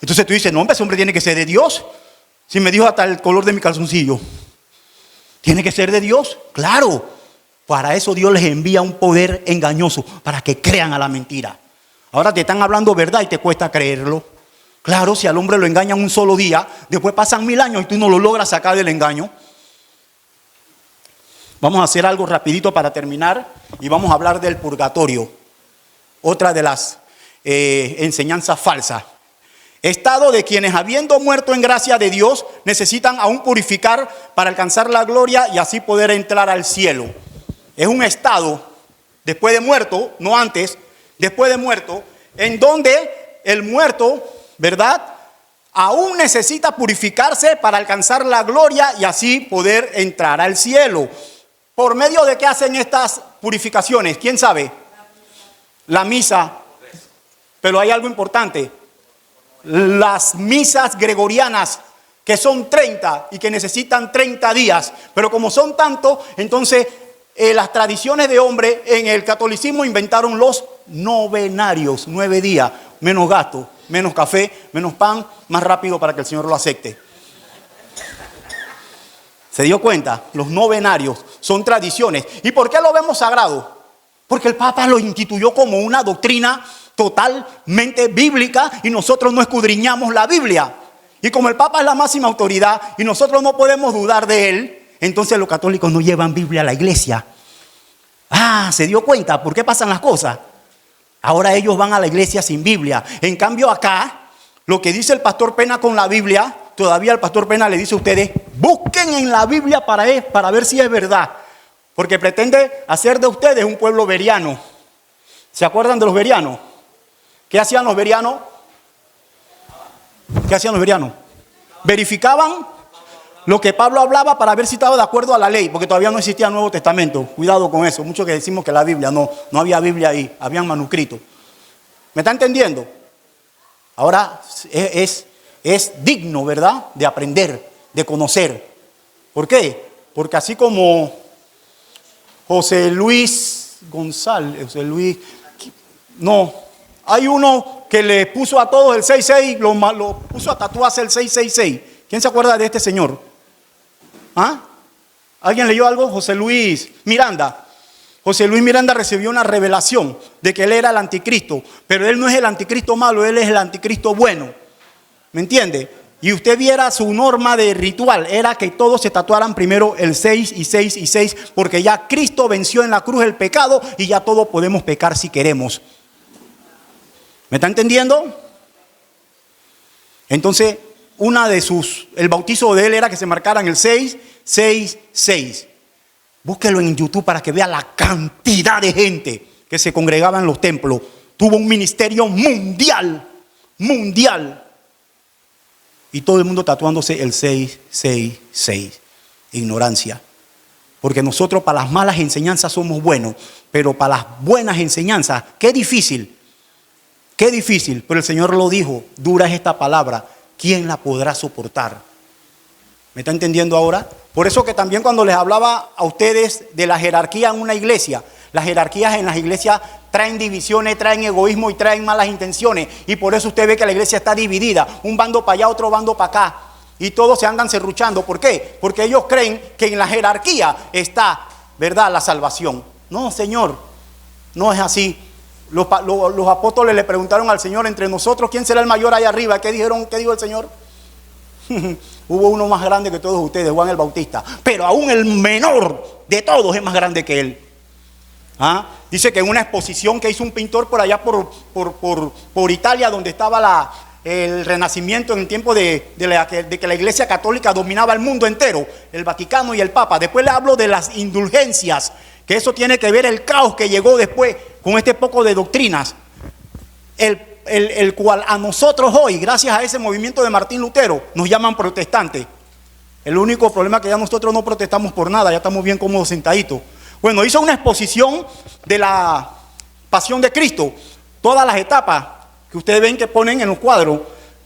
Entonces tú dices, no hombre, ese hombre tiene que ser de Dios. Si me dijo hasta el color de mi calzoncillo, ¿tiene que ser de Dios? Claro, para eso Dios les envía un poder engañoso, para que crean a la mentira. Ahora te están hablando verdad y te cuesta creerlo. Claro, si al hombre lo engañan un solo día, después pasan 1000 años y tú no lo logras sacar del engaño. Vamos a hacer algo rapidito para terminar y vamos a hablar del purgatorio. Otra de las enseñanzas falsas. Estado de quienes habiendo muerto en gracia de Dios necesitan aún purificar para alcanzar la gloria y así poder entrar al cielo. Es un estado después de muerto, no antes, después de muerto, en donde el muerto, ¿verdad?, aún necesita purificarse para alcanzar la gloria y así poder entrar al cielo. ¿Por medio de qué hacen estas purificaciones? ¿Quién sabe? La misa. Pero hay algo importante. Las misas gregorianas, que son 30 y que necesitan 30 días. Pero como son tantos, entonces las tradiciones de hombre en el catolicismo inventaron los novenarios, 9 días, menos gasto, menos café, menos pan, más rápido para que el Señor lo acepte. ¿Se dio cuenta? Los novenarios son tradiciones. ¿Y por qué lo vemos sagrado? Porque el Papa lo instituyó como una doctrina totalmente bíblica y nosotros no escudriñamos la Biblia. Y como el Papa es la máxima autoridad y nosotros no podemos dudar de él, entonces los católicos no llevan Biblia a la iglesia. ¿Se dio cuenta por qué pasan las cosas? Ahora ellos van a la iglesia sin Biblia. En cambio acá, lo que dice el pastor Pena con la Biblia, todavía el pastor Pena le dice a ustedes, busquen en la Biblia para ver si es verdad. Porque pretende hacer de ustedes un pueblo beriano. ¿Se acuerdan de los berianos? ¿Qué hacían los berianos? ¿Qué hacían los berianos? Verificaban lo que Pablo hablaba para ver si estaba de acuerdo a la ley, porque todavía no existía el Nuevo Testamento. Cuidado con eso. Muchos que decimos que la Biblia, no había Biblia ahí, habían manuscritos. ¿Me está entendiendo? Ahora es digno, ¿verdad?, de aprender, de conocer. ¿Por qué? Porque así como José Luis González, hay uno que le puso a todos el 66, lo puso a tatuarse el 666. ¿Quién se acuerda de este señor? ¿Alguien leyó algo? José Luis Miranda. José Luis Miranda recibió una revelación de que él era el anticristo, pero él no es el anticristo malo, él es el anticristo bueno. ¿Me entiende? Y usted viera su norma de ritual, era que todos se tatuaran primero el 6 y 6 y 6, porque ya Cristo venció en la cruz el pecado y ya todos podemos pecar si queremos. ¿Me está entendiendo? Entonces, el bautizo de él era que se marcaran el 6, 6, 6. Búsquelo en YouTube para que vea la cantidad de gente que se congregaba en los templos. Tuvo un ministerio mundial. Y todo el mundo tatuándose el 6, 6, 6. Ignorancia. Porque nosotros para las malas enseñanzas somos buenos, pero para las buenas enseñanzas, qué difícil, pero el Señor lo dijo, dura es esta palabra, ¿quién la podrá soportar? ¿Me está entendiendo ahora? Por eso que también cuando les hablaba a ustedes de la jerarquía en una iglesia, las jerarquías en las iglesias traen divisiones, traen egoísmo y traen malas intenciones. Y por eso usted ve que la iglesia está dividida, un bando para allá, otro bando para acá. Y todos se andan serruchando. ¿Por qué? Porque ellos creen que en la jerarquía está, ¿verdad?, la salvación. No, Señor, no es así. Los apóstoles le preguntaron al Señor, entre nosotros, ¿quién será el mayor allá arriba? ¿Qué dijo el Señor? Hubo uno más grande que todos ustedes, Juan el Bautista. Pero aún el menor de todos es más grande que él. Dice que en una exposición que hizo un pintor por allá por Italia, donde estaba el Renacimiento, en el tiempo de que la Iglesia Católica dominaba el mundo entero, el Vaticano y el Papa. Después le hablo de las indulgencias que eso tiene que ver el caos que llegó después con este poco de doctrinas, el cual a nosotros hoy, gracias a ese movimiento de Martín Lutero, nos llaman protestantes. El único problema es que ya nosotros no protestamos por nada, ya estamos bien cómodos sentaditos. Bueno, hizo una exposición de la pasión de Cristo, todas las etapas que ustedes ven que ponen en los cuadros,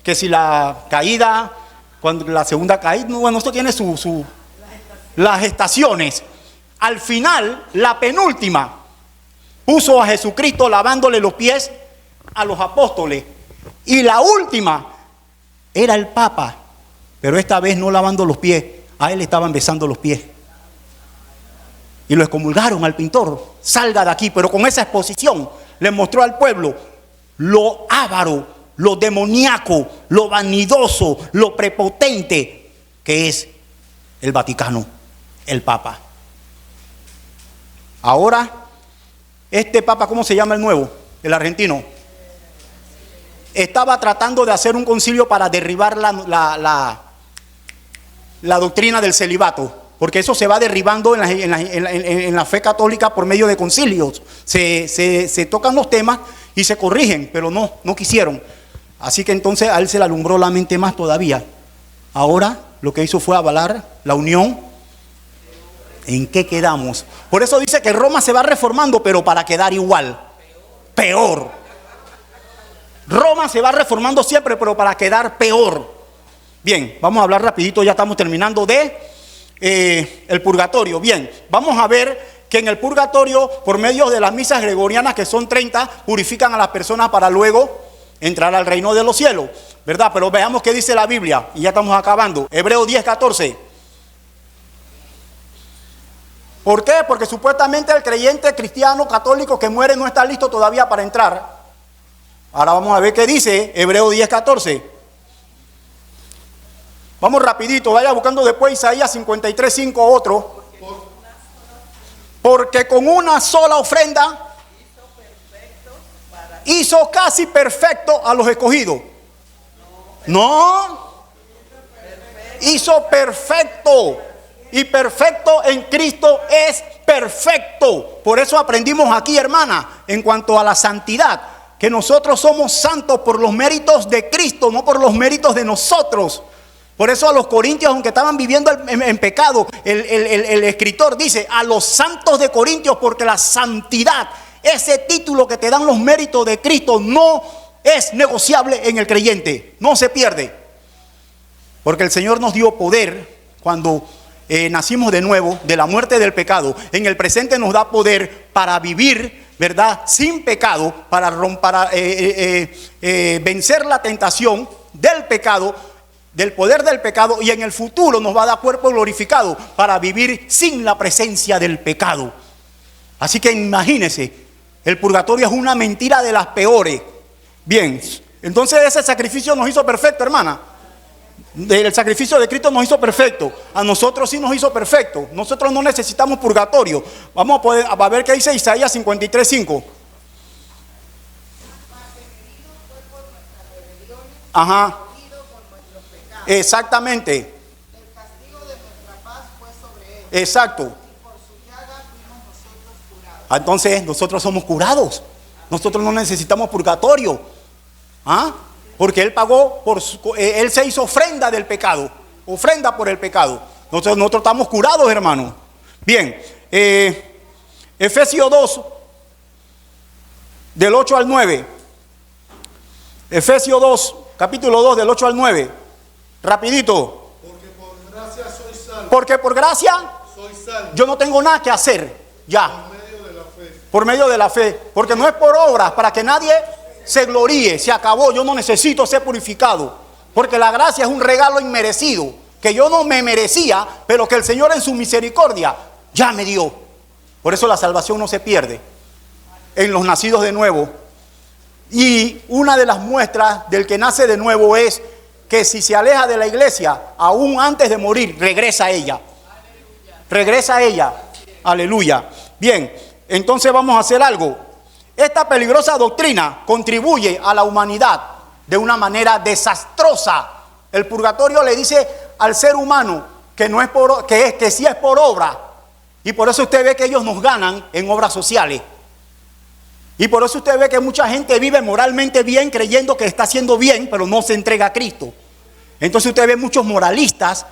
que si la caída, cuando la segunda caída, bueno, esto tiene las estaciones. Al final, la penúltima, puso a Jesucristo lavándole los pies a los apóstoles. Y la última era el Papa, pero esta vez no lavando los pies, a él estaban besando los pies. Y lo excomulgaron al pintor, salga de aquí. Pero con esa exposición le mostró al pueblo lo avaro, lo demoníaco, lo vanidoso, lo prepotente que es el Vaticano, el Papa. Ahora, este Papa, ¿cómo se llama el nuevo? El argentino. Estaba tratando de hacer un concilio para derribar la doctrina del celibato, porque eso se va derribando en la fe católica por medio de concilios. Se tocan los temas y se corrigen, pero no quisieron. Así que entonces a él se le alumbró la mente más todavía. Ahora lo que hizo fue avalar la unión. ¿En qué quedamos? Por eso dice que Roma se va reformando, pero para quedar igual. Peor. Roma se va reformando siempre, pero para quedar peor. Bien, vamos a hablar rapidito, ya estamos terminando de el purgatorio. Bien, vamos a ver que en el purgatorio, por medio de las misas gregorianas, que son 30, purifican a las personas para luego entrar al reino de los cielos, ¿verdad? Pero veamos qué dice la Biblia, y ya estamos acabando. Hebreos 10:14. ¿Por qué? Porque supuestamente el creyente cristiano católico que muere no está listo todavía para entrar. Ahora vamos a ver qué dice Hebreos 10:14. Vamos rapidito, vaya buscando después Isaías 53:5 otro. Porque con una sola ofrenda hizo casi perfecto a los escogidos. No, hizo perfecto. Y perfecto en Cristo es perfecto. Por eso aprendimos aquí, hermana, en cuanto a la santidad, que nosotros somos santos por los méritos de Cristo, no por los méritos de nosotros. Por eso a los corintios, aunque estaban viviendo en pecado, el escritor dice a los santos de Corintios, porque la santidad, ese título que te dan los méritos de Cristo, no es negociable en el creyente, no se pierde. Porque el Señor nos dio poder cuando nacimos de nuevo de la muerte del pecado. En el presente nos da poder para vivir, ¿verdad?, sin pecado, para vencer la tentación del pecado, del poder del pecado, y en el futuro nos va a dar cuerpo glorificado para vivir sin la presencia del pecado. Así que imagínense, el purgatorio es una mentira de las peores. Bien, entonces ese sacrificio nos hizo perfecto, hermana. El sacrificio de Cristo nos hizo perfecto. A nosotros sí nos hizo perfecto. Nosotros no necesitamos purgatorio. Vamos a ver qué dice Isaías 53:5. Ajá. Exactamente. El castigo de nuestra paz fue sobre él. Exacto. Y por su llaga fuimos nosotros curados. Entonces nosotros somos curados. Nosotros no necesitamos purgatorio. ¿Ah? Porque Él pagó, Él se hizo ofrenda del pecado, ofrenda por el pecado. Nosotros estamos curados, hermano. Bien, Efesios 2, del 8 al 9. Efesios 2, capítulo 2, del 8 al 9. Rapidito. Porque por gracia soy salvo. Porque por gracia Soy salvo. yo no tengo nada que hacer ya. Por medio de la fe. Por medio de la fe. Porque no es por obras, para que nadie se gloríe. Se acabó, yo no necesito ser purificado. Porque la gracia es un regalo inmerecido, que yo no me merecía, pero que el Señor en su misericordia ya me dio. Por eso la salvación no se pierde en los nacidos de nuevo. Y una de las muestras del que nace de nuevo es que si se aleja de la iglesia, aún antes de morir, regresa a ella. Regresa a ella. Aleluya. Bien, entonces vamos a hacer algo. Esta peligrosa doctrina contribuye a la humanidad de una manera desastrosa. El purgatorio le dice al ser humano que no es que sí es por obra. Y por eso usted ve que ellos nos ganan en obras sociales. Y por eso usted ve que mucha gente vive moralmente bien creyendo que está haciendo bien, pero no se entrega a Cristo. Entonces usted ve muchos moralistas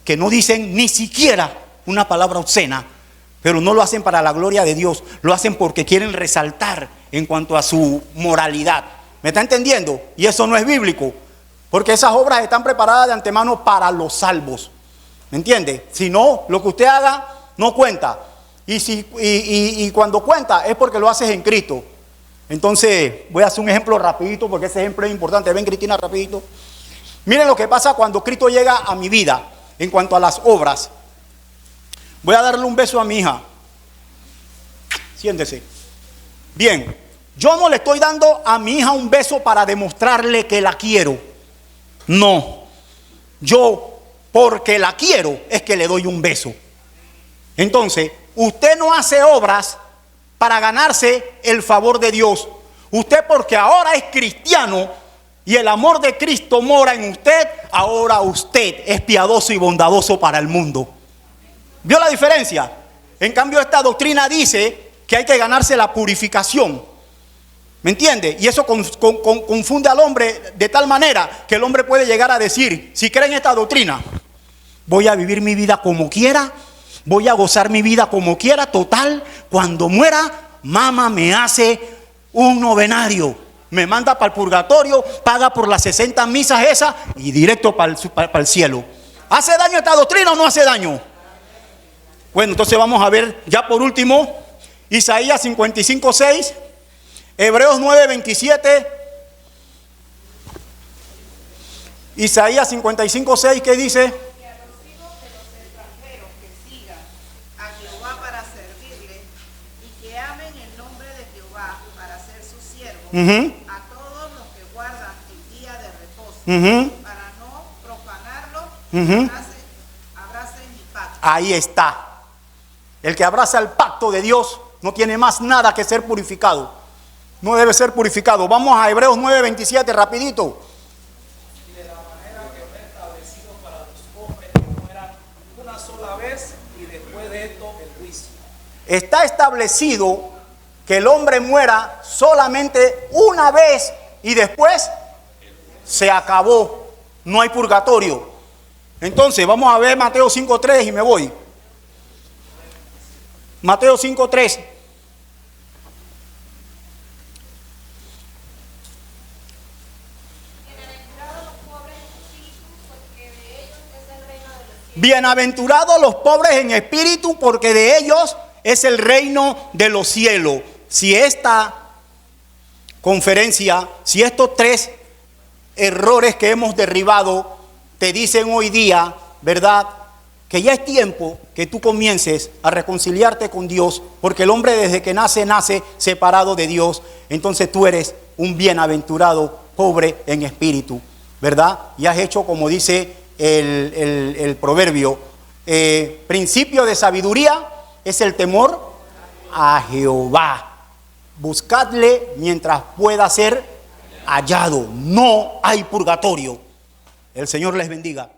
que no dicen ni siquiera una palabra obscena, pero no lo hacen para la gloria de Dios, lo hacen porque quieren resaltar en cuanto a su moralidad. ¿Me está entendiendo? Y eso no es bíblico, porque esas obras están preparadas de antemano para los salvos. ¿Me entiende? Si no, lo que usted haga no cuenta. Y cuando cuenta es porque lo haces en Cristo. Entonces voy a hacer un ejemplo rapidito, porque ese ejemplo es importante. Ven, Cristina, rapidito. Miren lo que pasa cuando Cristo llega a mi vida en cuanto a las obras. Voy a darle un beso a mi hija. Siéntese. Bien, yo no le estoy dando a mi hija un beso para demostrarle que la quiero. No. Yo, porque la quiero, es que le doy un beso. Entonces, usted no hace obras para ganarse el favor de Dios. Usted, porque ahora es cristiano y el amor de Cristo mora en usted, ahora usted es piadoso y bondadoso para el mundo. ¿Vio la diferencia? En cambio, esta doctrina dice que hay que ganarse la purificación. ¿Me entiende? Y eso confunde al hombre de tal manera que el hombre puede llegar a decir, si cree en esta doctrina, voy a vivir mi vida como quiera, voy a gozar mi vida como quiera, total, cuando muera, mamá me hace un novenario, me manda para el purgatorio, paga por las 60 misas esas y directo para el cielo. ¿Hace daño esta doctrina o no hace daño? Bueno, entonces vamos a ver ya por último, Isaías 55:6, Hebreos 9:27, Isaías 55:6, ¿qué dice? Que a los hijos de los extranjeros que sigan a Jehová para servirle y que amen el nombre de Jehová para ser sus siervos, a todos los que guardan el día de reposo, para no profanarlo, abracen mi pacto. Ahí está. El que abraza el pacto de Dios no tiene más nada que ser purificado. No debe ser purificado. Vamos a Hebreos 9:27, rapidito. Y de la manera que fue establecido para los hombres que mueran una sola vez y después de esto el juicio. Está establecido que el hombre muera solamente una vez y después se acabó. No hay purgatorio. Entonces vamos a ver Mateo 5:3 y me voy. Mateo 5:3. Bienaventurados los pobres en espíritu, porque de ellos es el reino de los cielos. Si esta conferencia, si estos 3 errores que hemos derribado te dicen hoy día, ¿verdad?, que ya es tiempo que tú comiences a reconciliarte con Dios, porque el hombre desde que nace separado de Dios. Entonces tú eres un bienaventurado pobre en espíritu, ¿verdad? Y has hecho, como dice el proverbio, principio de sabiduría es el temor a Jehová. Buscadle mientras pueda ser hallado. No hay purgatorio. El Señor les bendiga.